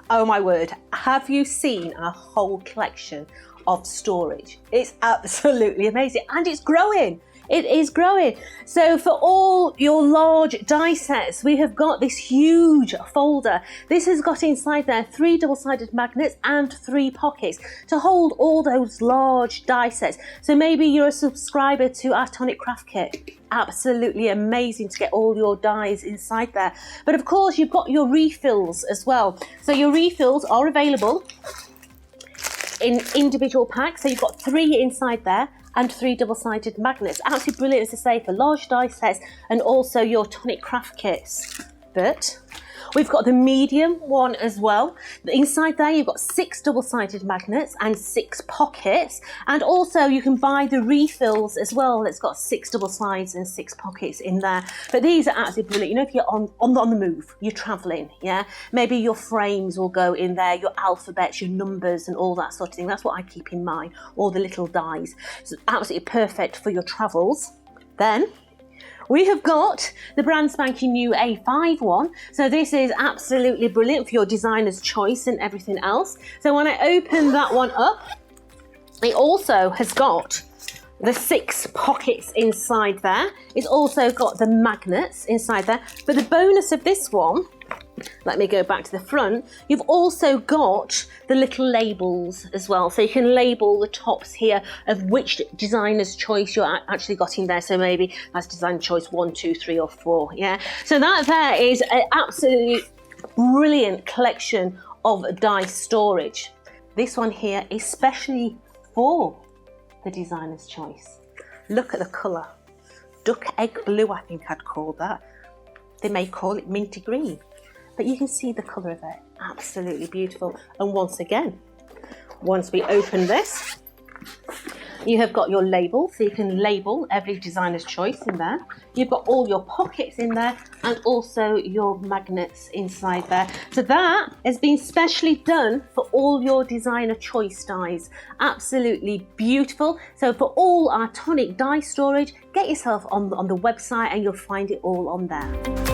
Oh my word, have you seen our whole collection of storage? It's absolutely amazing, and it's growing. It is growing. So for all your large die sets, we have got this huge folder. This has got inside there 3 double-sided magnets and 3 pockets to hold all those large die sets. So maybe you're a subscriber to our Tonic Craft Kit. Absolutely amazing to get all your dies inside there. But of course, you've got your refills as well. So your refills are available in individual packs. So you've got 3 inside there and 3 double-sided magnets. Absolutely brilliant, as I say, for large die sets and also your Tonic Craft kits. But we've got the medium one as well. Inside there, you've got 6 double-sided magnets and 6 pockets. And also you can buy the refills as well. It's got 6 double sides and 6 pockets in there. But these are absolutely brilliant. You know, if you're on the move, you're traveling, yeah? Maybe your frames will go in there, your alphabets, your numbers and all that sort of thing. That's what I keep in mind, all the little dies. So it's absolutely perfect for your travels. Then we have got the brand spanking new A5 one. So this is absolutely brilliant for your designer's choice and everything else. So when I open that one up, it also has got the 6 pockets inside there. It's also got the magnets inside there. But the bonus of this one, let me go back to the front, you've also got the little labels as well. So you can label the tops here of which designer's choice you're actually got in there. So maybe that's design choice 1, 2, 3 or 4, yeah? So that there is an absolutely brilliant collection of die storage. This one here is specially for the designer's choice. Look at the colour. Duck egg blue, I think I'd call that. They may call it minty green. But you can see the colour of it, absolutely beautiful. And once again, once we open this, you have got your label, so you can label every designer's choice in there. You've got all your pockets in there and also your magnets inside there. So that has been specially done for all your designer choice dies. Absolutely beautiful. So for all our Tonic die storage, get yourself on the website and you'll find it all on there.